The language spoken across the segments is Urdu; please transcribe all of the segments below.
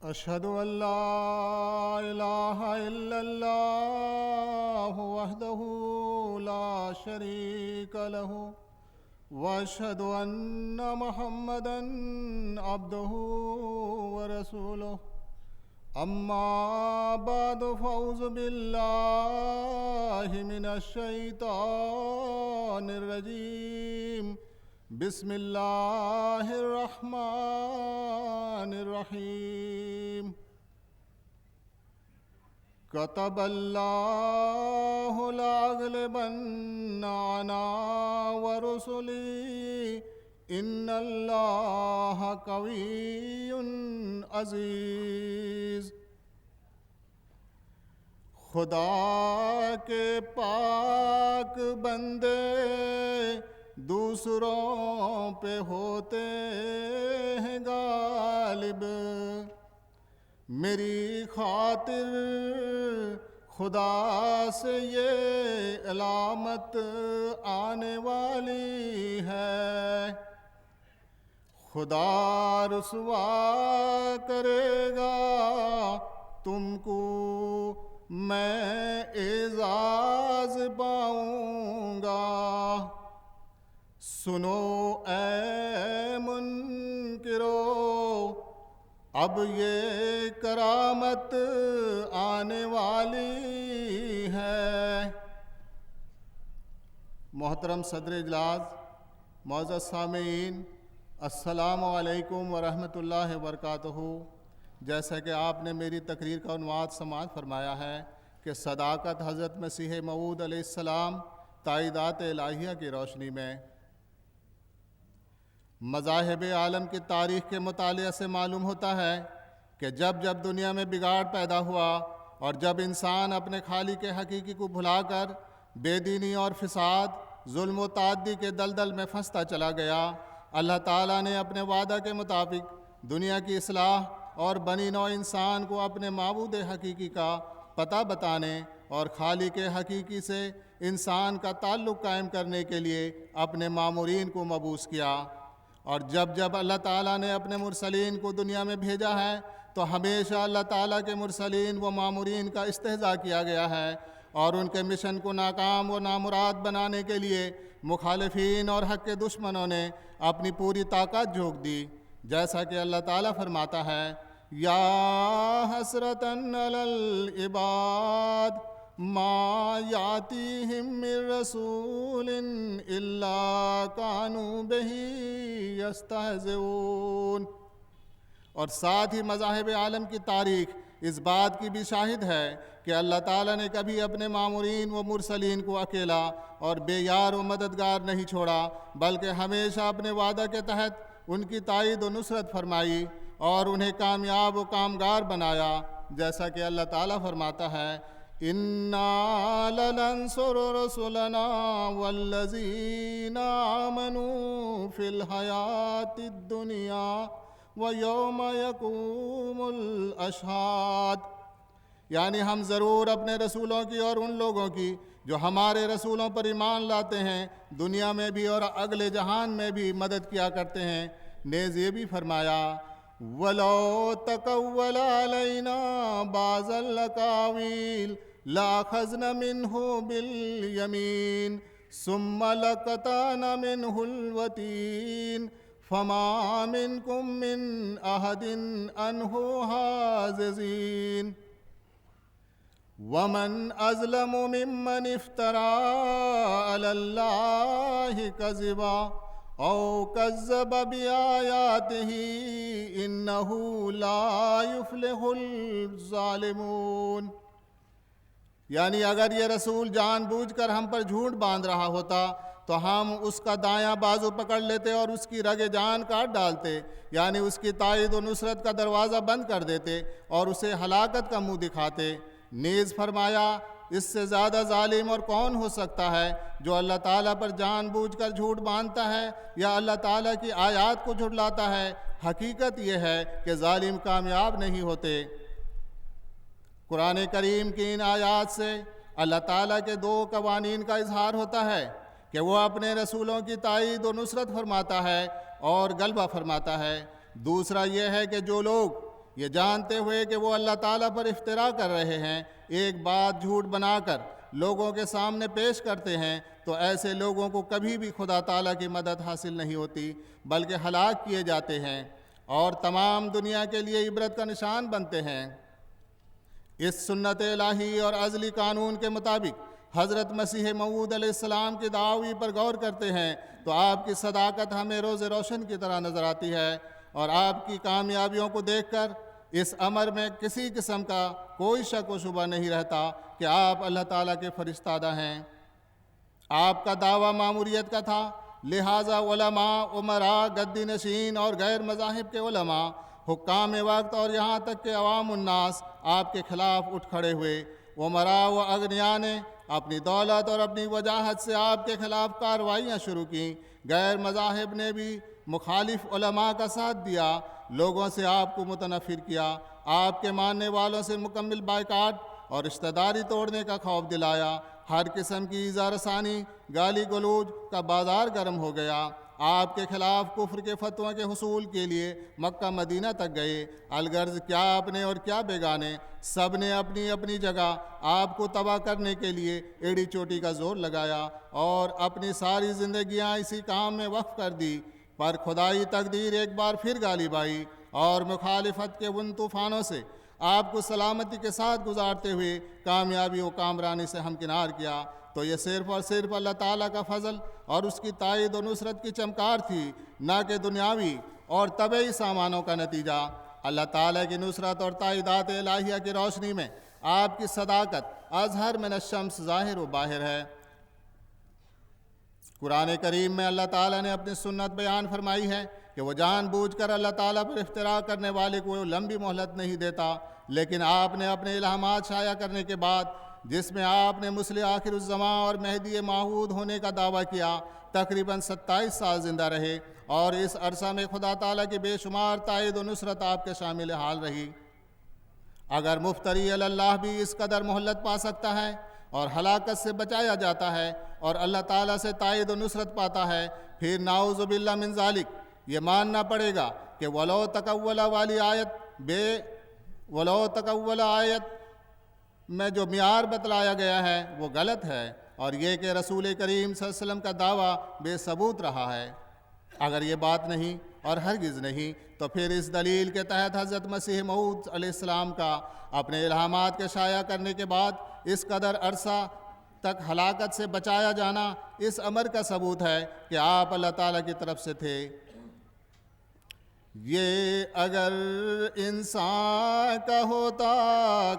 أشهد أن لا إله إلا الله وحده لا شريك له وأشهد أن محمدًا عبده ورسوله أما بعد فأعوذ بالله من الشيطان الرجيم بسم الله الرحمن الرحيم كتب الله لأغلبن أنا ورسلي إن الله قوي عزيز خدا کے پاک بندے دوسروں پہ ہوتے ہیں غالب، میری خاطر خدا سے یہ علامت آنے والی ہے، خدا رسوا کرے گا تم کو، میں اعزاز پاؤں گا۔ سنو اے منکرو، اب یہ کرامت آنے والی ہے۔ محترم صدر اجلاس، معزز سامعین، السلام علیکم ورحمۃ اللہ وبرکاتہ۔ جیسا کہ آپ نے میری تقریر کا عنوان سماعت فرمایا ہے کہ صداقت حضرت مسیح موعود علیہ السلام تائیدات الہیہ کی روشنی میں، مذاہب عالم کی تاریخ کے مطالعے سے معلوم ہوتا ہے کہ جب جب دنیا میں بگاڑ پیدا ہوا اور جب انسان اپنے خالق حقیقی کو بھلا کر بے دینی اور فساد، ظلم و تعدی کے دلدل میں پھنستا چلا گیا، اللہ تعالیٰ نے اپنے وعدہ کے مطابق دنیا کی اصلاح اور بنی نوع انسان کو اپنے معبود حقیقی کا پتہ بتانے اور خالق حقیقی سے انسان کا تعلق قائم کرنے کے لیے اپنے مامورین کو مبعوث کیا۔ اور جب جب اللہ تعالیٰ نے اپنے مرسلین کو دنیا میں بھیجا ہے تو ہمیشہ اللہ تعالیٰ کے مرسلین و مامورین کا استہزاء کیا گیا ہے اور ان کے مشن کو ناکام و نامراد بنانے کے لیے مخالفین اور حق کے دشمنوں نے اپنی پوری طاقت جھونک دی، جیسا کہ اللہ تعالیٰ فرماتا ہے، یا حسرتاً علی العباد ما یاتیہم من رسول الا کانوا بہ یستہزئون۔ اور ساتھ ہی مذاہب عالم کی تاریخ اس بات کی بھی شاہد ہے کہ اللہ تعالیٰ نے کبھی اپنے مامورین و مرسلین کو اکیلا اور بے یار و مددگار نہیں چھوڑا، بلکہ ہمیشہ اپنے وعدہ کے تحت ان کی تائید و نصرت فرمائی اور انہیں کامیاب و کامگار بنایا، جیسا کہ اللہ تعالیٰ فرماتا ہے، اِنَّا لَنَنصُرُ رُسُلَنَا وَالَّذِينَ آمَنُوا فِي الْحَيَاةِ الدُّنْيَا وَيَوْمَ يَقُومُ الْأَشْهَادُ، یعنی ہم ضرور اپنے رسولوں کی اور ان لوگوں کی جو ہمارے رسولوں پر ایمان لاتے ہیں دنیا میں بھی اور اگلے جہان میں بھی مدد کیا کرتے ہیں۔ نیز یہ بھی فرمایا، وَلَوْ تَقَوَّلَ عَلَيْنَا بَعْضَ الْأَقَاوِيلِ لَأَخَذْنَا مِنْهُ بِالْيَمِينِ ثُمَّ لَقَطَعْنَا مِنْهُ الْوَتِينَ فَمَا مِنْكُمْ مِنْ أَحَدٍ عَنْهُ حَاجِزِينَ۔ وَمَنْ أَظْلَمُ مِمَّنِ افْتَرَىٰ عَلَى اللَّهِ كَذِبًا أَوْ كَذَّبَ بِآيَاتِهِ إِنَّهُ لَا يُفْلِحُ الظَّالِمُونَ۔ یعنی اگر یہ رسول جان بوجھ کر ہم پر جھوٹ باندھ رہا ہوتا تو ہم اس کا دایاں بازو پکڑ لیتے اور اس کی رگ جان کاٹ ڈالتے، یعنی اس کی تائید و نصرت کا دروازہ بند کر دیتے اور اسے ہلاکت کا منہ دکھاتے۔ نیز فرمایا، اس سے زیادہ ظالم اور کون ہو سکتا ہے جو اللہ تعالیٰ پر جان بوجھ کر جھوٹ باندھتا ہے یا اللہ تعالیٰ کی آیات کو جھٹلاتا ہے۔ حقیقت یہ ہے کہ ظالم کامیاب نہیں ہوتے۔ قرآن کریم کی ان آیات سے اللہ تعالیٰ کے دو قوانین کا اظہار ہوتا ہے کہ وہ اپنے رسولوں کی تائید و نصرت فرماتا ہے اور غلبہ فرماتا ہے۔ دوسرا یہ ہے کہ جو لوگ یہ جانتے ہوئے کہ وہ اللہ تعالیٰ پر افتراء کر رہے ہیں، ایک بات جھوٹ بنا کر لوگوں کے سامنے پیش کرتے ہیں، تو ایسے لوگوں کو کبھی بھی خدا تعالیٰ کی مدد حاصل نہیں ہوتی بلکہ ہلاک کیے جاتے ہیں اور تمام دنیا کے لیے عبرت کا نشان بنتے ہیں۔ اس سنت الہی اور ازلی قانون کے مطابق حضرت مسیح موعود علیہ السلام کی دعوی پر غور کرتے ہیں تو آپ کی صداقت ہمیں روز روشن کی طرح نظر آتی ہے، اور آپ کی کامیابیوں کو دیکھ کر اس امر میں کسی قسم کا کوئی شک و شبہ نہیں رہتا کہ آپ اللہ تعالیٰ کے فرستادہ ہیں۔ آپ کا دعویٰ ماموریت کا تھا، لہٰذا علماء، عمراء، گدی نشین اور غیر مذاہب کے علماء، حکام وقت اور یہاں تک کہ عوام الناس آپ کے خلاف اٹھ کھڑے ہوئے۔ عمراء و اغنیاء نے اپنی دولت اور اپنی وجاہت سے آپ کے خلاف کارروائیاں شروع کیں۔ غیر مذاہب نے بھی مخالف علماء کا ساتھ دیا، لوگوں سے آپ کو متنفر کیا، آپ کے ماننے والوں سے مکمل بائیکاٹ اور رشتہ داری توڑنے کا خوف دلایا۔ ہر قسم کی ایذا رسانی، گالی گلوج کا بازار گرم ہو گیا۔ آپ کے خلاف کفر کے فتووں کے حصول کے لیے مکہ مدینہ تک گئے۔ الغرض کیا اپنے اور کیا بیگانے، سب نے اپنی اپنی جگہ آپ کو تباہ کرنے کے لیے ایڑی چوٹی کا زور لگایا اور اپنی ساری زندگیاں اسی کام میں وقف کر دی۔ پر خدائی تقدیر ایک بار پھر غالب آئی اور مخالفت کے ان طوفانوں سے آپ کو سلامتی کے ساتھ گزارتے ہوئے کامیابی و کامرانی سے ہمکنار کیا۔ تو یہ صرف اور صرف اللہ تعالیٰ کا فضل اور اس کی تائید و نصرت کی چمکار تھی، نہ کہ دنیاوی اور طبعی سامانوں کا نتیجہ۔ اللہ تعالیٰ کی نصرت اور تائیدات الہیہ کی روشنی میں آپ کی صداقت اظہر من الشمس ظاہر و باہر ہے۔ قرآن کریم میں اللہ تعالیٰ نے اپنی سنت بیان فرمائی ہے کہ وہ جان بوجھ کر اللہ تعالیٰ پر افتراء کرنے والے کو لمبی مہلت نہیں دیتا، لیکن آپ نے اپنے الہامات شائع کرنے کے بعد، جس میں آپ نے مصلح آخر الزماں اور مہدی موعود ہونے کا دعویٰ کیا، تقریباً 27 سال زندہ رہے، اور اس عرصہ میں خدا تعالیٰ کی بے شمار تائید و نصرت آپ کے شامل حال رہی۔ اگر مفتری علی اللہ بھی اس قدر مہلت پا سکتا ہے اور ہلاکت سے بچایا جاتا ہے اور اللہ تعالیٰ سے تائید و نصرت پاتا ہے، پھر نعوذ باللہ من ذالک یہ ماننا پڑے گا کہ ولو تقول والی آیت میں جو معیار بتلایا گیا ہے وہ غلط ہے، اور یہ کہ رسول کریم صلی اللہ علیہ وسلم کا دعویٰ بے ثبوت رہا ہے۔ اگر یہ بات نہیں اور ہرگز نہیں، تو پھر اس دلیل کے تحت حضرت مسیح موعود علیہ السلام کا اپنے الہامات کے شائع کرنے کے بعد اس قدر عرصہ تک ہلاکت سے بچایا جانا اس امر کا ثبوت ہے کہ آپ اللہ تعالیٰ کی طرف سے تھے۔ یہ اگر انسان کا ہوتا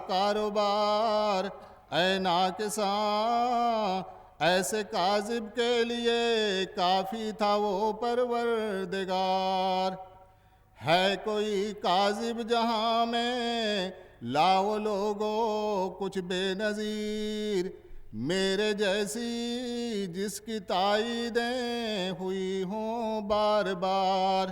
کاروبار اے ناقصاں، ایسے کاذب کے لیے کافی تھا وہ پروردگار۔ ہے کوئی کاذب جہاں میں لاؤ لوگو کچھ بے نظیر، میرے جیسی جس کی تائیدیں ہوئی ہوں بار بار۔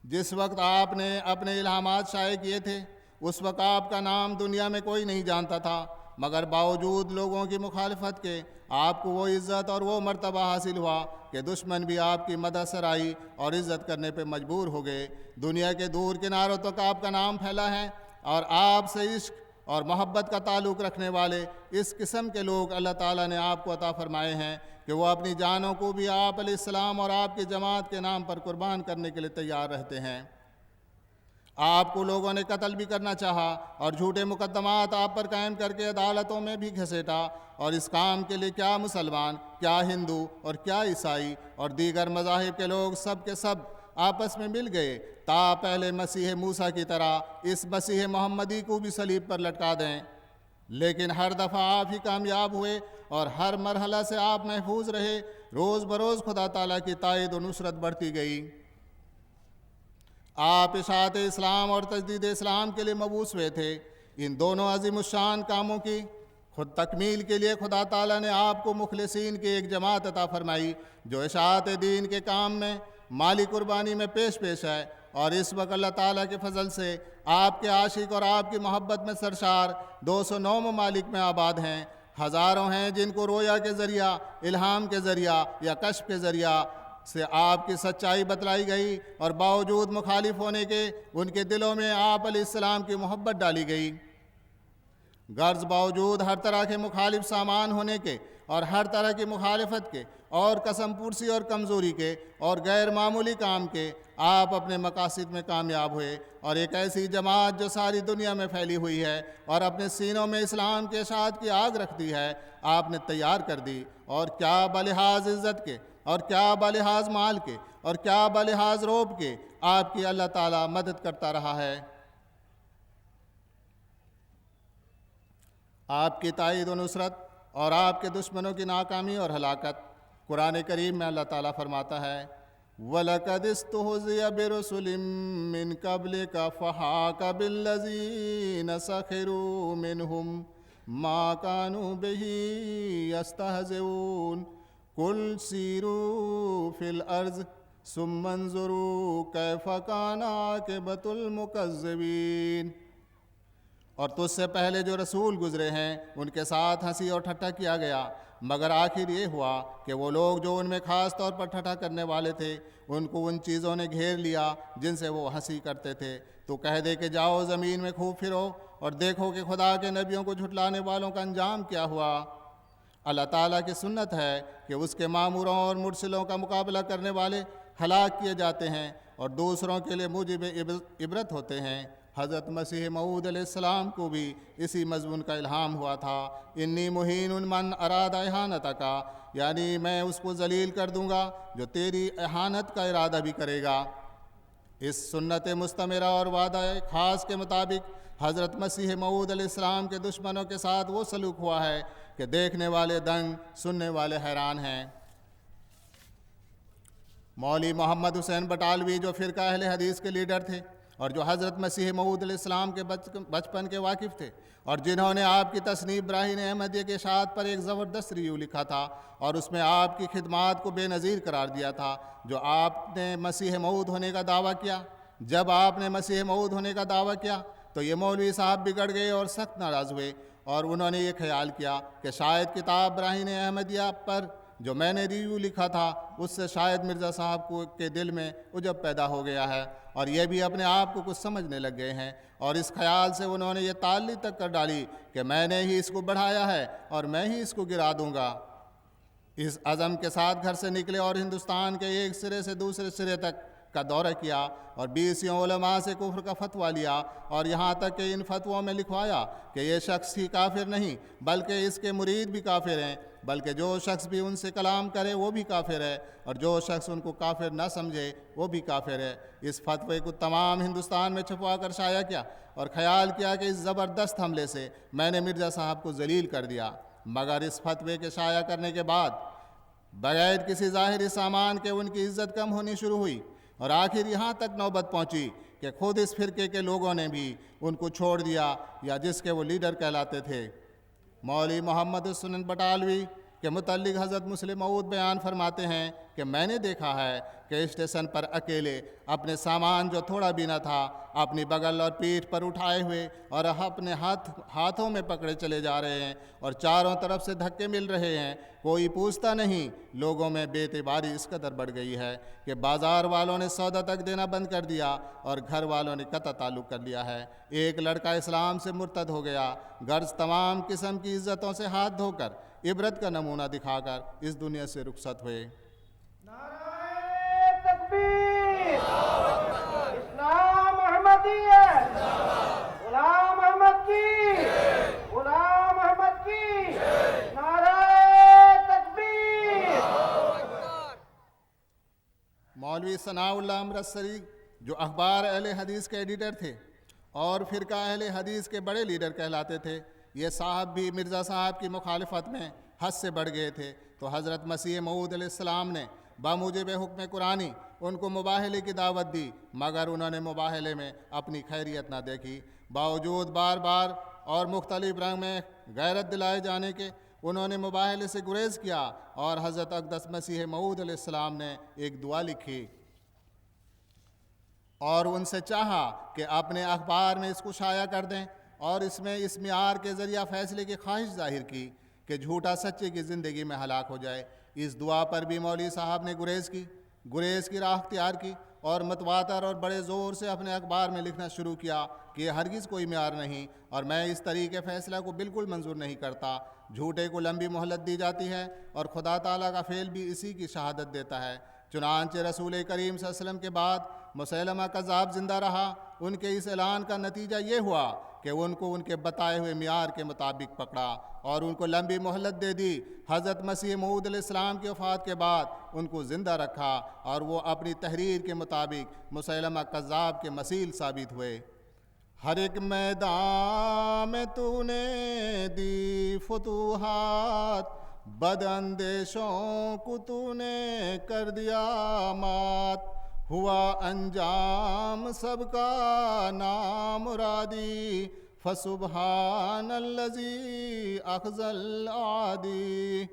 جس وقت آپ نے اپنے الہامات شائع کیے تھے اس وقت آپ کا نام دنیا میں کوئی نہیں جانتا تھا، مگر باوجود لوگوں کی مخالفت کے آپ کو وہ عزت اور وہ مرتبہ حاصل ہوا کہ دشمن بھی آپ کی مدد سرائی اور عزت کرنے پہ مجبور ہو گئے۔ دنیا کے دور کناروں تک آپ کا نام پھیلا ہے، اور آپ سے عشق اور محبت کا تعلق رکھنے والے اس قسم کے لوگ اللہ تعالیٰ نے آپ کو عطا فرمائے ہیں کہ وہ اپنی جانوں کو بھی آپ علیہ السلام اور آپ کی جماعت کے نام پر قربان کرنے کے لیے تیار رہتے ہیں۔ آپ کو لوگوں نے قتل بھی کرنا چاہا اور جھوٹے مقدمات آپ پر قائم کر کے عدالتوں میں بھی گھسیٹا، اور اس کام کے لیے کیا مسلمان، کیا ہندو اور کیا عیسائی اور دیگر مذاہب کے لوگ سب کے سب آپس میں مل گئے تا پہلے مسیح موسیٰ کی طرح اس مسیح محمدی کو بھی صلیب پر لٹکا دیں، لیکن ہر دفعہ آپ ہی کامیاب ہوئے اور ہر مرحلہ سے آپ محفوظ رہے۔ روز بروز خدا تعالیٰ کی تائید و نصرت بڑھتی گئی۔ آپ اشاعت اسلام اور تجدید اسلام کے لیے مبعوث ہوئے تھے۔ ان دونوں عظیم الشان کاموں کی خود تکمیل کے لیے خدا تعالیٰ نے آپ کو مخلصین کی ایک جماعت عطا فرمائی جو اشاعت دین کے کام میں مالی قربانی میں پیش ہے، اور اس وقت اللہ تعالیٰ کے فضل سے آپ کے عاشق اور آپ کی محبت میں سرشار 209 ممالک میں آباد ہیں۔ ہزاروں ہیں جن کو رویا کے ذریعہ، الہام کے ذریعہ یا کشف کے ذریعہ سے آپ کی سچائی بتلائی گئی اور باوجود مخالف ہونے کے ان کے دلوں میں آپ علیہ السلام کی محبت ڈالی گئی۔ غرض باوجود ہر طرح کے مخالف سامان ہونے کے اور ہر طرح کی مخالفت کے اور قسم پرسی اور کمزوری کے اور غیر معمولی کام کے، آپ اپنے مقاصد میں کامیاب ہوئے اور ایک ایسی جماعت جو ساری دنیا میں پھیلی ہوئی ہے اور اپنے سینوں میں اسلام کے اشاعت کی آگ رکھتی ہے، آپ نے تیار کر دی۔ اور کیا بلحاظ عزت کے اور کیا بلحاظ مال کے اور کیا بلحاظ روب کے آپ کی اللہ تعالیٰ مدد کرتا رہا ہے۔ آپ کی تائید و نصرت اور آپ کے دشمنوں کی ناکامی اور ہلاکت۔ قرآن کریم میں اللہ تعالیٰ فرماتا ہے وَلَقَدِ اسْتُهْزِئَ بِرُسُلٍ مِّن قَبْلِكَ فَحَاقَ بِالَّذِينَ سَخِرُوا مِنْهُمْ مَا كَانُوا بِهِ يَسْتَهْزِئُونَ قُلْ سِيرُوا فِي الْأَرْضِ ثُمَّ انظُرُوا كَيْفَ كَانَ عَاقِبَةُ الْمُكَذِّبِينَ۔ اور تجھ سے پہلے جو رسول گزرے ہیں ان کے ساتھ ہنسی اور ٹھٹھا کیا گیا، مگر آخر یہ ہوا کہ وہ لوگ جو ان میں خاص طور پر ٹھٹھا کرنے والے تھے ان کو ان چیزوں نے گھیر لیا جن سے وہ ہنسی کرتے تھے۔ تو کہہ دے کہ جاؤ زمین میں خوب پھرو اور دیکھو کہ خدا کے نبیوں کو جھٹلانے والوں کا انجام کیا ہوا۔ اللہ تعالیٰ کی سنت ہے کہ اس کے ماموروں اور مرسلوں کا مقابلہ کرنے والے ہلاک کیے جاتے ہیں اور دوسروں کے لیے موجب عبرت ہوتے ہیں۔ حضرت مسیح موعود علیہ السلام کو بھی اسی مضمون کا الہام ہوا تھا، انی مہین من اراد احانتک، یعنی میں اس کو ذلیل کر دوں گا جو تیری احانت کا ارادہ بھی کرے گا۔ اس سنت مستمرہ اور وعدہ خاص کے مطابق حضرت مسیح موعود علیہ السلام کے دشمنوں کے ساتھ وہ سلوک ہوا ہے کہ دیکھنے والے دنگ، سننے والے حیران ہیں۔ مولوی محمد حسین بٹالوی جو فرقہ اہل حدیث کے لیڈر تھے اور جو حضرت مسیح موعود علیہ السلام کے بچپن کے واقف تھے اور جنہوں نے آپ کی تصنیف براہین احمدیہ کے اشاعت پر ایک زبردست ریویو لکھا تھا اور اس میں آپ کی خدمات کو بے نظیر قرار دیا تھا، جو آپ نے مسیح موعود ہونے کا دعویٰ کیا۔ جب آپ نے مسیح موعود ہونے کا دعویٰ کیا تو یہ مولوی صاحب بگڑ گئے اور سخت ناراض ہوئے، اور انہوں نے یہ خیال کیا کہ شاید کتاب براہین احمدیہ پر جو میں نے ریویو لکھا تھا اس سے شاید مرزا صاحب کے دل میں عجب پیدا ہو گیا ہے اور یہ بھی اپنے آپ کو کچھ سمجھنے لگ گئے ہیں، اور اس خیال سے انہوں نے یہ تعلی تک کر ڈالی کہ میں نے ہی اس کو بڑھایا ہے اور میں ہی اس کو گرا دوں گا۔ اس عزم کے ساتھ گھر سے نکلے اور ہندوستان کے ایک سرے سے دوسرے سرے تک کا دورہ کیا اور 20 علماء سے کفر کا فتویٰ لیا، اور یہاں تک کہ ان فتووں میں لکھوایا کہ یہ شخص ہی کافر نہیں بلکہ اس کے مرید بھی کافر ہیں، بلکہ جو شخص بھی ان سے کلام کرے وہ بھی کافر ہے، اور جو شخص ان کو کافر نہ سمجھے وہ بھی کافر ہے۔ اس فتوے کو تمام ہندوستان میں چھپوا کر شائع کیا اور خیال کیا کہ اس زبردست حملے سے میں نے مرزا صاحب کو ذلیل کر دیا، مگر اس فتوے کے شائع کرنے کے بعد بغیر کسی ظاہری سامان کے ان کی عزت کم ہونی شروع ہوئی، اور آخر یہاں تک نوبت پہنچی کہ خود اس فرقے کے لوگوں نے بھی ان کو چھوڑ دیا یا جس کے وہ لیڈر کہلاتے تھے۔ مولوی محمد حسین بٹالوی کے متعلق حضرت مسلم موعود بیان فرماتے ہیں کہ میں نے دیکھا ہے کہ اسٹیشن پر اکیلے اپنے سامان جو تھوڑا بھی نہ تھا اپنی بغل اور پیٹھ پر اٹھائے ہوئے اور اپنے ہاتھوں میں پکڑے چلے جا رہے ہیں اور چاروں طرف سے دھکے مل رہے ہیں، کوئی پوچھتا نہیں۔ لوگوں میں بے اعتباری اس قدر بڑھ گئی ہے کہ بازار والوں نے سودا تک دینا بند کر دیا اور گھر والوں نے قطع تعلق کر لیا ہے۔ ایک لڑکا اسلام سے مرتد ہو گیا، غرض تمام قسم کی عزتوں سے ہاتھ دھو کر عبرت کا نمونہ دکھا کر اس دنیا سے رخصت ہوئے۔ نعرہ تکبیر! اسلام احمدی ہے! غلام احمد کی! غلام احمد کی! نعرہ تکبیر! مولوی ثناء اللہ امرتسری جو اخبار اہل حدیث کے ایڈیٹر تھے اور فرقہ اہل حدیث کے بڑے لیڈر کہلاتے تھے، یہ صاحب بھی مرزا صاحب کی مخالفت میں حد سے بڑھ گئے تھے، تو حضرت مسیح موعود علیہ السلام نے بموجب حکم قرآنی ان کو مباہلے کی دعوت دی، مگر انہوں نے مباہلے میں اپنی خیریت نہ دیکھی۔ باوجود بار بار اور مختلف رنگ میں غیرت دلائے جانے کے انہوں نے مباہلے سے گریز کیا، اور حضرت اقدس مسیح موعود علیہ السلام نے ایک دعا لکھی اور ان سے چاہا کہ اپنے اخبار میں اس کو شائع کر دیں، اور اس میں اس معیار کے ذریعہ فیصلے کی خواہش ظاہر کی کہ جھوٹا سچے کی زندگی میں ہلاک ہو جائے۔ اس دعا پر بھی مولوی صاحب نے گریز کی گریز کی راہ اختیار کی اور متواتر اور بڑے زور سے اپنے اخبار میں لکھنا شروع کیا کہ یہ ہرگز کوئی معیار نہیں اور میں اس طریقے فیصلہ کو بالکل منظور نہیں کرتا۔ جھوٹے کو لمبی مہلت دی جاتی ہے اور خدا تعالیٰ کا فعل بھی اسی کی شہادت دیتا ہے۔ چنانچہ رسول کریم صلی اللہ علیہ وسلم کے بعد مسیلمہ کذاب زندہ رہا۔ ان کے اس اعلان کا نتیجہ یہ ہوا کہ ان کو ان کے بتائے ہوئے معیار کے مطابق پکڑا اور ان کو لمبی مہلت دے دی۔ حضرت مسیح موعود علیہ السلام کی وفات کے بعد ان کو زندہ رکھا اور وہ اپنی تحریر کے مطابق مسیلمہ کذاب کے مثیل ثابت ہوئے۔ ہر ایک میدان میں تو نے دی فتوحات، بد اندیشوں کو تو نے کر دیا مات، ہوا انجام سب کا نامرادی، فسبحان الذی اخذ العادی۔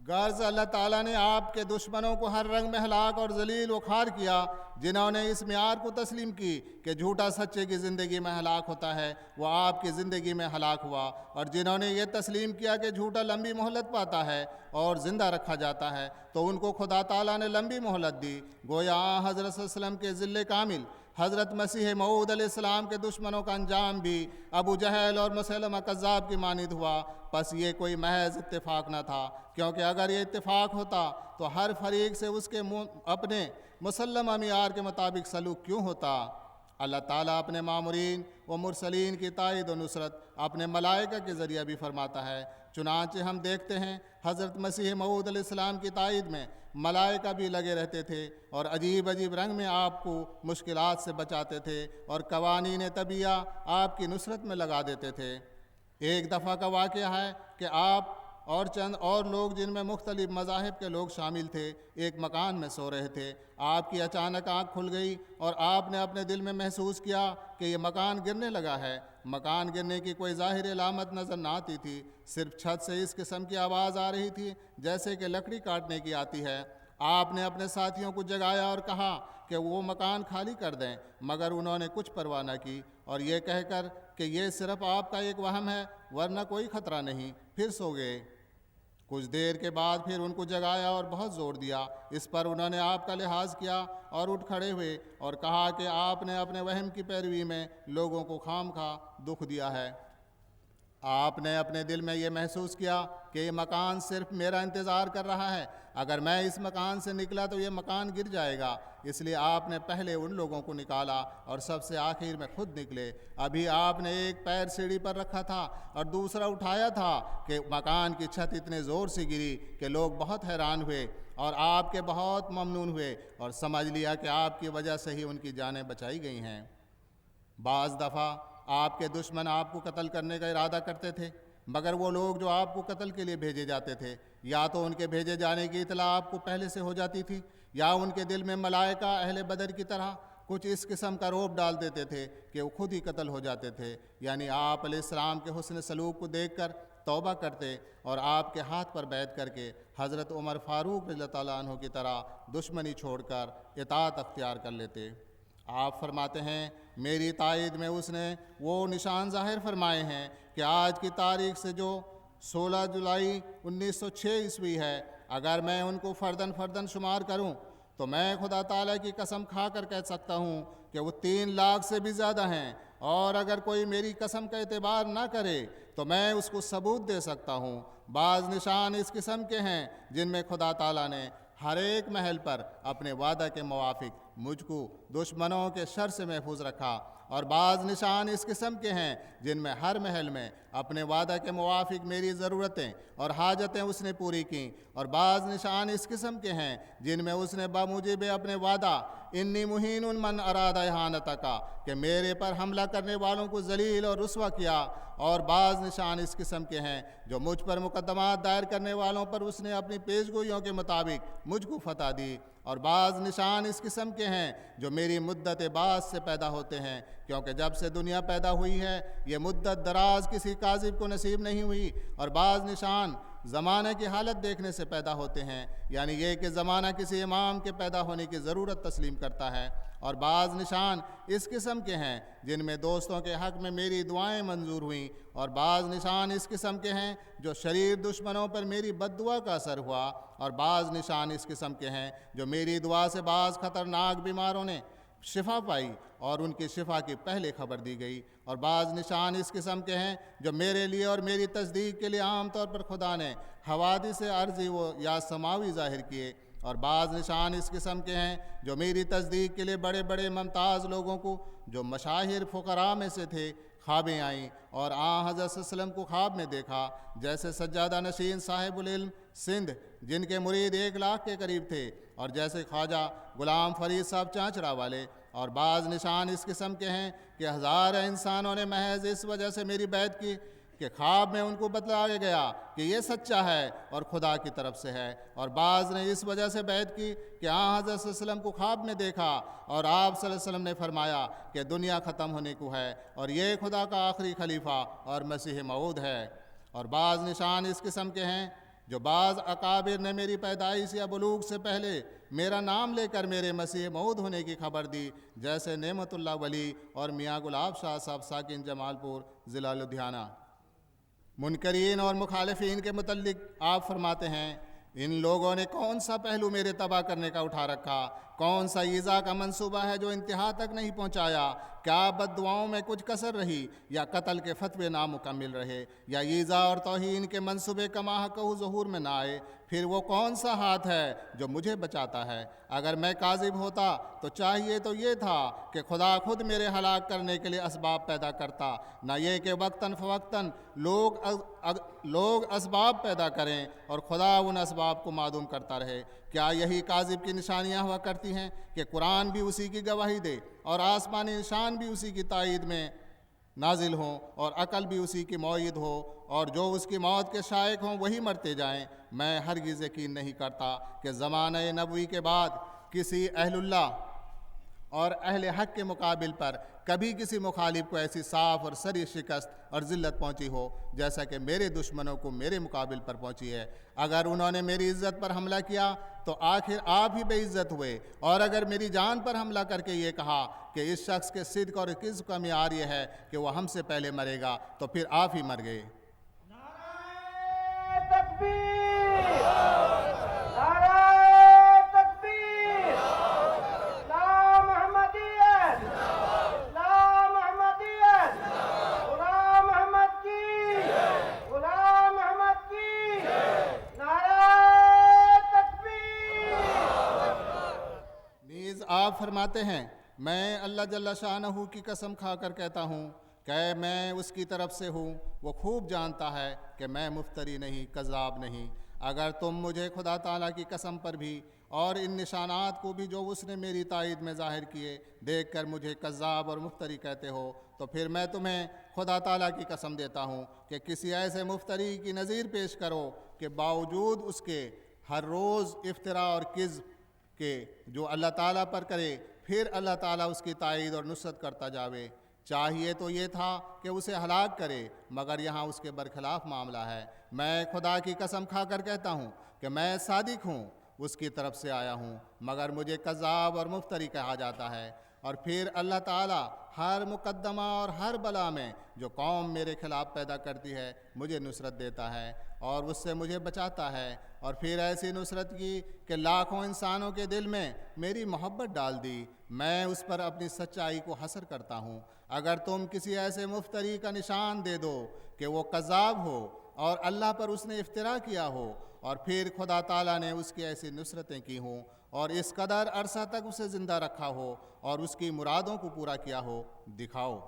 غرض اللہ تعالیٰ نے آپ کے دشمنوں کو ہر رنگ میں ہلاک اور ذلیل و خوار کیا۔ جنہوں نے اس معیار کو تسلیم کی کہ جھوٹا سچے کی زندگی میں ہلاک ہوتا ہے، وہ آپ کی زندگی میں ہلاک ہوا، اور جنہوں نے یہ تسلیم کیا کہ جھوٹا لمبی مہلت پاتا ہے اور زندہ رکھا جاتا ہے، تو ان کو خدا تعالیٰ نے لمبی مہلت دی۔ گویا حضرت صلی اللہ علیہ وسلم کے ذل کامل حضرت مسیح موعود علیہ السلام کے دشمنوں کا انجام بھی ابو جہل اور مسیلمہ کذاب کی مانند ہوا۔ پس یہ کوئی محض اتفاق نہ تھا، کیونکہ اگر یہ اتفاق ہوتا تو ہر فریق سے اس کے اپنے مسلمہ معیار کے مطابق سلوک کیوں ہوتا۔ اللہ تعالیٰ اپنے مامورین و مرسلین کی تائید و نصرت اپنے ملائکہ کے ذریعہ بھی فرماتا ہے۔ چنانچہ ہم دیکھتے ہیں حضرت مسیح موعود علیہ السلام کی تائید میں ملائکہ بھی لگے رہتے تھے اور عجیب عجیب رنگ میں آپ کو مشکلات سے بچاتے تھے اور قوانین طبیعہ آپ کی نصرت میں لگا دیتے تھے۔ ایک دفعہ کا واقعہ ہے کہ آپ اور چند اور لوگ جن میں مختلف مذاہب کے لوگ شامل تھے ایک مکان میں سو رہے تھے۔ آپ کی اچانک آنکھ کھل گئی اور آپ نے اپنے دل میں محسوس کیا کہ یہ مکان گرنے لگا ہے۔ مکان گرنے کی کوئی ظاہر علامت نظر نہ آتی تھی، صرف چھت سے اس قسم کی آواز آ رہی تھی جیسے کہ لکڑی کاٹنے کی آتی ہے۔ آپ نے اپنے ساتھیوں کو جگایا اور کہا کہ وہ مکان خالی کر دیں، مگر انہوں نے کچھ پرواہ نہ کی اور یہ کہہ کر کہ یہ صرف آپ کا ایک وہم ہے ورنہ کوئی خطرہ نہیں، پھر سو گئے۔ کچھ دیر کے بعد پھر ان کو جگایا اور بہت زور دیا۔ اس پر انہوں نے آپ کا لحاظ کیا اور اٹھ کھڑے ہوئے اور کہا کہ آپ نے اپنے وہم کی پیروی میں لوگوں کو خام خواہ دکھ دیا ہے۔ آپ نے اپنے دل میں یہ محسوس کیا کہ یہ مکان صرف میرا انتظار کر رہا ہے، اگر میں اس مکان سے نکلا تو یہ مکان گر جائے گا، اس لیے آپ نے پہلے ان لوگوں کو نکالا اور سب سے آخر میں خود نکلے۔ ابھی آپ نے ایک پیر سیڑھی پر رکھا تھا اور دوسرا اٹھایا تھا کہ مکان کی چھت اتنے زور سے گری کہ لوگ بہت حیران ہوئے اور آپ کے بہت ممنون ہوئے اور سمجھ لیا کہ آپ کی وجہ سے ہی ان کی جانیں بچائی گئی ہیں۔ بعض دفعہ آپ کے دشمن آپ کو قتل کرنے کا ارادہ کرتے تھے، مگر وہ لوگ جو آپ کو قتل کے لیے بھیجے جاتے تھے یا تو ان کے بھیجے جانے کی اطلاع آپ کو پہلے سے ہو جاتی تھی یا ان کے دل میں ملائکہ اہل بدر کی طرح کچھ اس قسم کا رعب ڈال دیتے تھے کہ وہ خود ہی قتل ہو جاتے تھے، یعنی آپ علیہ السلام کے حسن سلوک کو دیکھ کر توبہ کرتے اور آپ کے ہاتھ پر بیعت کر کے حضرت عمر فاروق رضی اللہ تعالیٰ عنہ کی طرح دشمنی چھوڑ کر اطاعت اختیار کر لیتے۔ آپ فرماتے ہیں میری تائید میں اس نے وہ نشان ظاہر فرمائے ہیں کہ آج کی تاریخ سے جو 16 جولائی 1906 عیسوی ہے، اگر میں ان کو فردن فردن شمار کروں تو میں خدا تعالیٰ کی قسم کھا کر کہہ سکتا ہوں کہ وہ 3 لاکھ سے بھی زیادہ ہیں، اور اگر کوئی میری قسم کا اعتبار نہ کرے تو میں اس کو ثبوت دے سکتا ہوں۔ بعض نشان اس قسم کے ہیں جن میں خدا تعالیٰ نے ہر ایک محل پر اپنے وعدہ کے موافق مجھ کو دشمنوں کے شر سے محفوظ رکھا، اور بعض نشان اس قسم کے ہیں جن میں ہر محل میں اپنے وعدہ کے موافق میری ضرورتیں اور حاجتیں اس نے پوری کیں، اور بعض نشان اس قسم کے ہیں جن میں اس نے بموجب اپنے وعدہ انی مہین من اراد احانت کا کہ میرے پر حملہ کرنے والوں کو ذلیل اور رسوا کیا، اور بعض نشان اس قسم کے ہیں جو مجھ پر مقدمات دائر کرنے والوں پر اس نے اپنی پیشگوئیوں کے مطابق مجھ کو فتح دی، اور بعض نشان اس قسم کے ہیں جو میری مدت بعد سے پیدا ہوتے ہیں، کیونکہ جب سے دنیا پیدا ہوئی ہے یہ مدت دراز کسی کاذب کو نصیب نہیں ہوئی، اور بعض نشان زمانہ کی حالت دیکھنے سے پیدا ہوتے ہیں، یعنی یہ کہ زمانہ کسی امام کے پیدا ہونے کی ضرورت تسلیم کرتا ہے، اور بعض نشان اس قسم کے ہیں جن میں دوستوں کے حق میں میری دعائیں منظور ہوئیں، اور بعض نشان اس قسم کے ہیں جو شریر دشمنوں پر میری بد دعا کا اثر ہوا، اور بعض نشان اس قسم کے ہیں جو میری دعا سے بعض خطرناک بیماروں نے شفا پائی اور ان کی شفا کی پہلے خبر دی گئی، اور بعض نشان اس قسم کے ہیں جو میرے لیے اور میری تصدیق کے لیے عام طور پر خدا نے حوادث عرضی و یا سماوی ظاہر کیے، اور بعض نشان اس قسم کے ہیں جو میری تصدیق کے لیے بڑے بڑے ممتاز لوگوں کو جو مشاہیر فقراء میں سے تھے خوابیں آئیں، اور حضرت صلی اللہ علیہ وسلم کو خواب میں دیکھا، جیسے سجادہ نشین صاحب العلم سندھ جن کے مرید 1,00,000 کے قریب تھے، اور جیسے خواجہ غلام فرید صاحب چانچڑا والے، اور بعض نشان اس قسم کے ہیں کہ ہزاروں انسانوں نے محض اس وجہ سے میری بیعت کی کہ خواب میں ان کو بتلایا گیا کہ یہ سچا ہے اور خدا کی طرف سے ہے، اور بعض نے اس وجہ سے بیعت کی کہ حضرت صلی اللہ علیہ وسلم کو خواب میں دیکھا اور آپ صلی اللہ علیہ وسلم نے فرمایا کہ دنیا ختم ہونے کو ہے اور یہ خدا کا آخری خلیفہ اور مسیح موعود ہے، اور بعض نشان اس قسم کے ہیں جو بعض اکابر نے میری پیدائش یا بلوغ سے پہلے میرا نام لے کر میرے مسیح موعود ہونے کی خبر دی، جیسے نعمت اللہ ولی اور میاں گلاب شاہ صاحب ساکن جمال پور ضلع لدھیانہ۔ منکرین اور مخالفین کے متعلق آپ فرماتے ہیں ان لوگوں نے کون سا پہلو میرے تباہ کرنے کا اٹھا رکھا، کون سا ایذا کا منصوبہ ہے جو انتہا تک نہیں پہنچایا، کیا بد دعاؤں میں کچھ کسر رہی یا قتل کے فتوے نامکمل رہے یا ایذا اور توہین کے منصوبے کما حق ظہور میں نہ آئے، پھر وہ کون سا ہاتھ ہے جو مجھے بچاتا ہے؟ اگر میں کاذب ہوتا تو چاہیے تو یہ تھا کہ خدا خود میرے ہلاک کرنے کے لیے اسباب پیدا کرتا، نہ یہ کہ وقتاً فوقتاً لوگ اسباب پیدا کریں اور خدا ان اسباب کو معدوم کرتا رہے۔ کیا یہی کاذب کی نشانیاں ہوا کرتی ہیں کہ قرآن بھی اسی کی گواہی دے اور آسمانی نشان بھی اسی کی تائید میں نازل ہوں اور عقل بھی اسی کی مؤید ہو اور جو اس کی موت کے شائق ہوں وہی مرتے جائیں؟ میں ہرگز یقین نہیں کرتا کہ زمانہ نبوی کے بعد کسی اہل اللہ اور اہل حق کے مقابل پر کبھی کسی مخالف کو ایسی صاف اور سری شکست اور ذلت پہنچی ہو جیسا کہ میرے دشمنوں کو میرے مقابل پر پہنچی ہے۔ اگر انہوں نے میری عزت پر حملہ کیا تو آخر آپ ہی بے عزت ہوئے، اور اگر میری جان پر حملہ کر کے یہ کہا کہ اس شخص کے صدق اور کذب کا معیار یہ ہے کہ وہ ہم سے پہلے مرے گا تو پھر آپ ہی مر گئے۔ نعرہ تکبیر! نعرہ تکبیر! لا محمدیت! لا محمدیت! غلام محمد کی! غلام محمد کی! نعرہ تکبیر! نیز آپ فرماتے ہیں میں اللہ جل شانہ کی قسم کھا کر کہتا ہوں کہ میں اس کی طرف سے ہوں، وہ خوب جانتا ہے کہ میں مفتری نہیں، کذاب نہیں۔ اگر تم مجھے خدا تعالیٰ کی قسم پر بھی اور ان نشانات کو بھی جو اس نے میری تائید میں ظاہر کیے دیکھ کر مجھے کذاب اور مفتری کہتے ہو تو پھر میں تمہیں خدا تعالیٰ کی قسم دیتا ہوں کہ کسی ایسے مفتری کی نظیر پیش کرو کہ باوجود اس کے ہر روز افطراء اور کذب کے جو اللہ تعالیٰ پر کرے پھر اللہ تعالیٰ اس کی تائید اور نصرت کرتا جاوے۔ چاہیے تو یہ تھا کہ اسے ہلاک کرے، مگر یہاں اس کے برخلاف معاملہ ہے۔ میں خدا کی قسم کھا کر کہتا ہوں کہ میں صادق ہوں، اس کی طرف سے آیا ہوں، مگر مجھے کذاب اور مفتری کہا جاتا ہے۔ اور پھر اللہ تعالیٰ ہر مقدمہ اور ہر بلا میں جو قوم میرے خلاف پیدا کرتی ہے مجھے نصرت دیتا ہے اور اس سے مجھے بچاتا ہے، اور پھر ایسی نصرت کی کہ لاکھوں انسانوں کے دل میں میری محبت ڈال دی۔ میں اس پر اپنی سچائی کو حسر کرتا ہوں۔ اگر تم کسی ایسے مفتری کا نشان دے دو کہ وہ کذاب ہو اور اللہ پر اس نے افترا کیا ہو اور پھر خدا تعالیٰ نے اس کی ایسی نصرتیں کی ہوں اور اس قدر عرصہ تک اسے زندہ رکھا ہو اور اس کی مرادوں کو پورا کیا ہو، دکھاؤ۔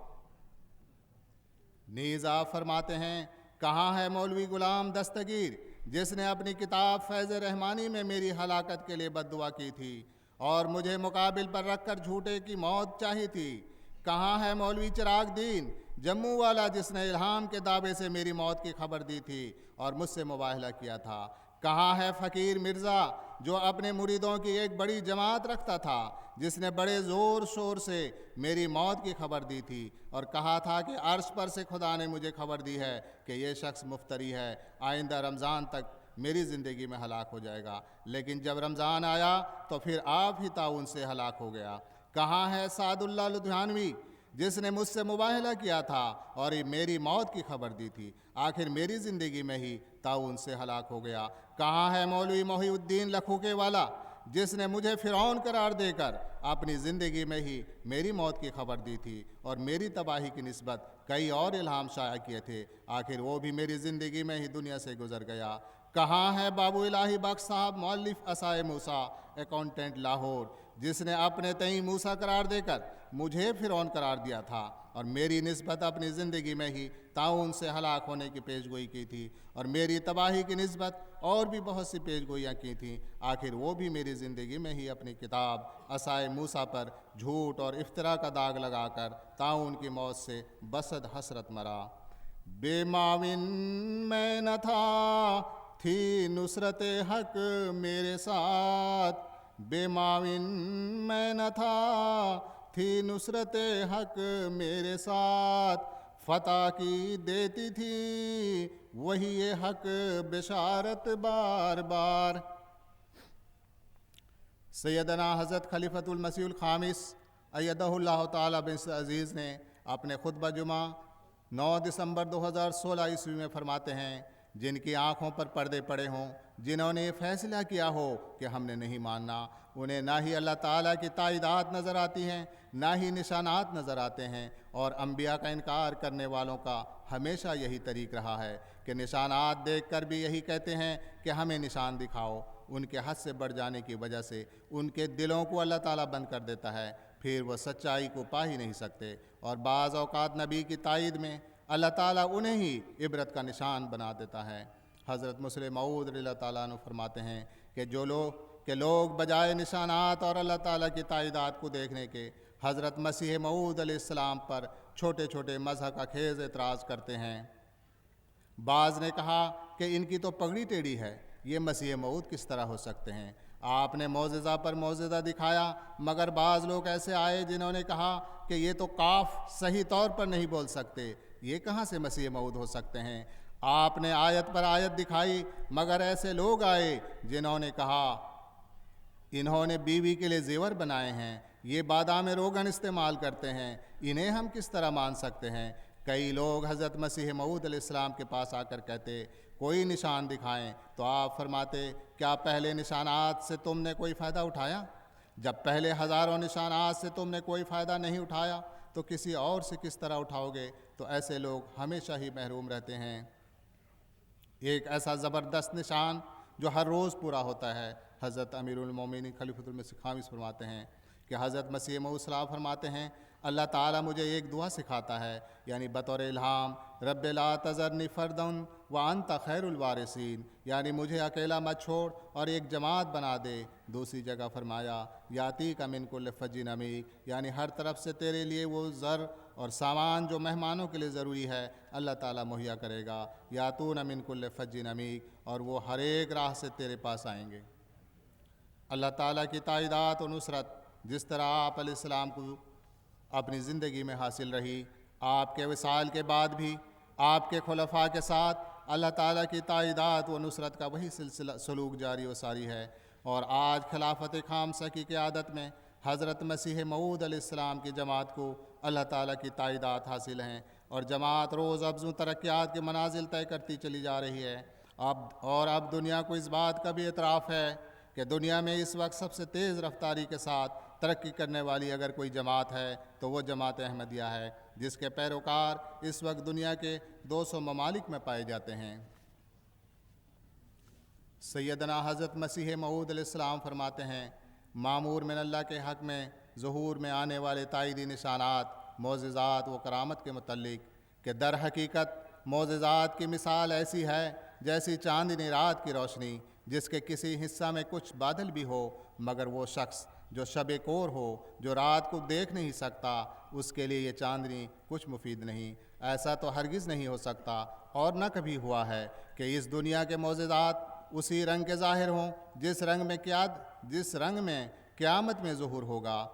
نیز آپ فرماتے ہیں کہاں ہے مولوی غلام دستگیر جس نے اپنی کتاب فیض رحمانی میں میری ہلاکت کے لیے بد دعا کی تھی اور مجھے مقابل پر رکھ کر جھوٹے کی موت چاہی تھی؟ کہاں ہے مولوی چراغ دین جموں والا جس نے الہام کے دعوے سے میری موت کی خبر دی تھی اور مجھ سے مباہلہ کیا تھا؟ کہاں ہے فقیر مرزا جو اپنے مریدوں کی ایک بڑی جماعت رکھتا تھا، جس نے بڑے زور شور سے میری موت کی خبر دی تھی اور کہا تھا کہ عرش پر سے خدا نے مجھے خبر دی ہے کہ یہ شخص مفتری ہے، آئندہ رمضان تک میری زندگی میں ہلاک ہو جائے گا، لیکن جب رمضان آیا تو پھر آپ ہی تعاون سے ہلاک ہو گیا؟ کہاں ہے سعد اللہ لدھیانوی جس نے مجھ سے مباہلہ کیا تھا اور میری موت کی خبر دی تھی، آخر میری زندگی میں ہی تعاون سے ہلاک ہو گیا؟ کہاں ہے مولوی محی الدین لکھوکے والا جس نے مجھے فرعون قرار دے کر اپنی زندگی میں ہی میری موت کی خبر دی تھی اور میری تباہی کی نسبت کئی اور الہام شائع کیے تھے، آخر وہ بھی میری زندگی میں ہی دنیا سے گزر گیا؟ کہاں ہے بابو الہی بخش صاحب مؤلف عصائے موسیٰ اکاؤنٹنٹ لاہور جس نے اپنے تئیں موسیٰ قرار دے کر مجھے فرعون قرار دیا تھا اور میری نسبت اپنی زندگی میں ہی تعاون سے ہلاک ہونے کی پیشگوئی کی تھی اور میری تباہی کی نسبت اور بھی بہت سی پیشگوئیاں کی تھیں، آخر وہ بھی میری زندگی میں ہی اپنی کتاب عصائے موسیٰ پر جھوٹ اور افتراء کا داغ لگا کر تعاون کی موت سے بصد حسرت مرا؟ بے معاون میں نہ تھا تھی نصرت حق میرے ساتھ، بے معاون میں نہ تھا تھی نصرت حق میرے ساتھ، فتح کی دیتی تھی وہی حق بشارت بار بار۔ سیدنا حضرت خلیفۃ المسیح الخامس ایدہ اللہ تعالیٰ بن عزیز نے اپنے خطبہ جمعہ 9 دسمبر 2016 عیسوی میں فرماتے ہیں جن کی آنکھوں پر پردے پڑے ہوں، جنہوں نے یہ فیصلہ کیا ہو کہ ہم نے نہیں ماننا، انہیں نہ ہی اللہ تعالیٰ کی تائیدات نظر آتی ہیں نہ ہی نشانات نظر آتے ہیں، اور انبیاء کا انکار کرنے والوں کا ہمیشہ یہی طریق رہا ہے کہ نشانات دیکھ کر بھی یہی کہتے ہیں کہ ہمیں نشان دکھاؤ۔ ان کے حد سے بڑھ جانے کی وجہ سے ان کے دلوں کو اللہ تعالیٰ بند کر دیتا ہے، پھر وہ سچائی کو پا ہی نہیں سکتے، اور بعض اوقات نبی کی تائید میں اللہ تعالیٰ انہیں ہی عبرت کا نشان بنا دیتا ہے۔ حضرت مسلم موعود رضی اللہ تعالیٰ عنہ فرماتے ہیں کہ لوگ بجائے نشانات اور اللہ تعالیٰ کی تائیدات کو دیکھنے کے حضرت مسیح موعود علیہ السلام پر چھوٹے چھوٹے مذہب کا خیز اعتراض کرتے ہیں۔ بعض نے کہا کہ ان کی تو پگڑی ٹیڑھی ہے، یہ مسیح موعود کس طرح ہو سکتے ہیں؟ آپ نے معجزہ پر معجزہ دکھایا، مگر بعض لوگ ایسے آئے جنہوں نے کہا کہ یہ تو کاف صحیح طور پر نہیں بول سکتے، یہ کہاں سے مسیح موعود ہو سکتے ہیں؟ آپ نے آیت پر آیت دکھائی، مگر ایسے لوگ آئے جنہوں نے کہا انہوں نے بیوی کے لیے زیور بنائے ہیں، یہ بادام روغن استعمال کرتے ہیں، انہیں ہم کس طرح مان سکتے ہیں؟ کئی لوگ حضرت مسیح موعود علیہ السلام کے پاس آ کر کہتے کوئی نشان دکھائیں، تو آپ فرماتے کیا پہلے نشانات سے تم نے کوئی فائدہ اٹھایا؟ جب پہلے ہزاروں نشانات سے تم نے کوئی فائدہ نہیں اٹھایا تو کسی اور سے کس طرح اٹھاؤ گے؟ تو ایسے لوگ ہمیشہ ہی محروم رہتے ہیں۔ ایک ایسا زبردست نشان جو ہر روز پورا ہوتا ہے، حضرت امیر المومنین خلیفۃ المسیح الخامس فرماتے ہیں کہ حضرت مسیح موعود صلی اللہ علیہ وسلم فرماتے ہیں اللہ تعالیٰ مجھے ایک دعا سکھاتا ہے، یعنی بطور الہام، رب لا تذرنی فردن وانت خیر الوارثین، یعنی مجھے اکیلا مت چھوڑ اور ایک جماعت بنا دے۔ دوسری جگہ فرمایا یاتی کا من کل فج عمیق، یعنی ہر طرف سے تیرے لیے وہ زر اور سامان جو مہمانوں کے لیے ضروری ہے اللہ تعالیٰ مہیا کرے گا، یاتون من کل فج عمیق، اور وہ ہر ایک راہ سے تیرے پاس آئیں گے۔ اللہ تعالیٰ کی تائیدات و نصرت جس طرح آپ علیہ السلام کو اپنی زندگی میں حاصل رہی، آپ کے وصال کے بعد بھی آپ کے خلفاء کے ساتھ اللہ تعالیٰ کی تائیدات و نصرت کا وہی سلوک جاری و ساری ہے، اور آج خلافت خامسہ کی قیادت میں حضرت مسیح موعود علیہ السلام کی جماعت کو اللہ تعالیٰ کی تائیدات حاصل ہیں، اور جماعت روز افزوں ترقیات کے منازل طے کرتی چلی جا رہی ہے۔ اب دنیا کو اس بات کا بھی اعتراف ہے کہ دنیا میں اس وقت سب سے تیز رفتاری کے ساتھ ترقی کرنے والی اگر کوئی جماعت ہے تو وہ جماعت احمدیہ ہے، جس کے پیروکار اس وقت دنیا کے 200 ممالک میں پائے جاتے ہیں۔ سیدنا حضرت مسیح موعود علیہ السلام فرماتے ہیں معمور من اللہ کے حق میں ظہور میں آنے والے تائیدی نشانات، معجزات و کرامت کے متعلق کہ در حقیقت معجزات کی مثال ایسی ہے جیسی چاندنی رات کی روشنی جس کے کسی حصہ میں کچھ بادل بھی ہو مگر وہ شخص جو شب کور ہو، جو رات کو دیکھ نہیں سکتا، اس کے لیے یہ چاندنی کچھ مفید نہیں۔ ایسا تو ہرگز نہیں ہو سکتا اور نہ کبھی ہوا ہے کہ اس دنیا کے معجزات اسی رنگ کے ظاہر ہوں جس رنگ میں قیامت میں ظہور ہوگا۔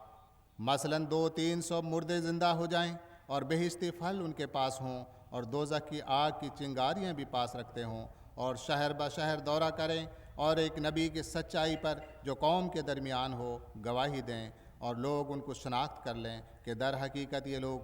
مثلاً 200-300 مردے زندہ ہو جائیں اور بہشتی پھل ان کے پاس ہوں اور دوزخ کی آگ کی چنگاریاں بھی پاس رکھتے ہوں اور شہر بشہر دورہ کریں اور ایک نبی کی سچائی پر جو قوم کے درمیان ہو گواہی دیں اور لوگ ان کو شناخت کر لیں کہ در حقیقت یہ لوگ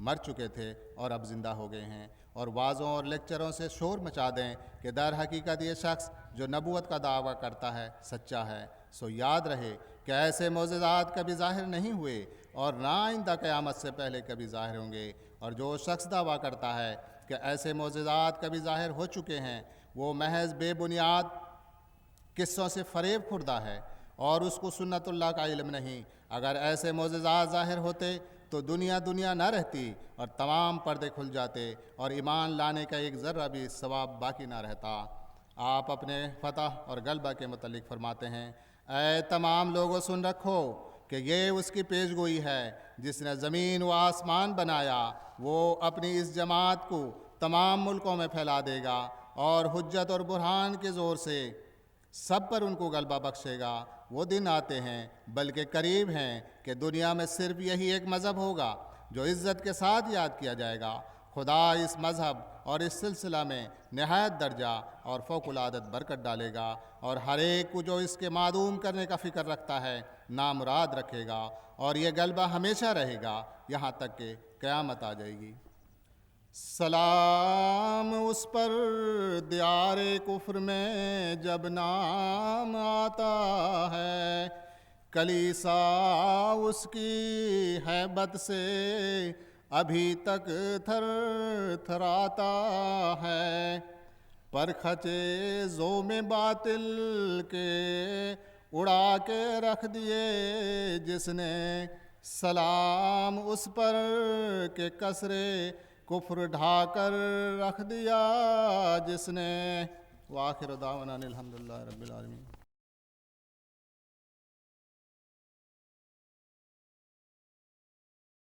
مر چکے تھے اور اب زندہ ہو گئے ہیں، اور وعظوں اور لیکچروں سے شور مچا دیں کہ در حقیقت یہ شخص جو نبوت کا دعویٰ کرتا ہے سچا ہے۔ سو یاد رہے کہ ایسے معجزات کبھی ظاہر نہیں ہوئے اور نہ آئندہ قیامت سے پہلے کبھی ظاہر ہوں گے، اور جو شخص دعویٰ کرتا ہے کہ ایسے معجزات کبھی ظاہر ہو چکے ہیں وہ محض بے بنیاد قصوں سے فریب خوردہ ہے اور اس کو سنت اللہ کا علم نہیں۔ اگر ایسے معجزات ظاہر ہوتے تو دنیا نہ رہتی اور تمام پردے کھل جاتے اور ایمان لانے کا ایک ذرہ بھی ثواب باقی نہ رہتا۔ آپ اپنے فتح اور غلبہ کے متعلق فرماتے ہیں، اے تمام لوگوں سن رکھو کہ یہ اس کی پیش گوئی ہے جس نے زمین و آسمان بنایا، وہ اپنی اس جماعت کو تمام ملکوں میں پھیلا دے گا اور حجت اور برہان کے زور سے سب پر ان کو غلبہ بخشے گا۔ وہ دن آتے ہیں بلکہ قریب ہیں کہ دنیا میں صرف یہی ایک مذہب ہوگا جو عزت کے ساتھ یاد کیا جائے گا۔ خدا اس مذہب اور اس سلسلہ میں نہایت درجہ اور فوق العادت برکت ڈالے گا اور ہر ایک کو جو اس کے معدوم کرنے کا فکر رکھتا ہے نامراد رکھے گا، اور یہ غلبہ ہمیشہ رہے گا یہاں تک کہ قیامت آ جائے گی۔ سلام اس پر دیار کفر میں جب نام آتا ہے، کلیسا اس کی ہیبت سے ابھی تک تھر تھراتا ہے، پر کھچے زوم باطل کے اڑا کے رکھ دیے جس نے، سلام اس پر کہ کسرے کفر ڈھا کر رکھ دیا جس نے۔ وآخر دعوانا الحمدللہ رب العالمین۔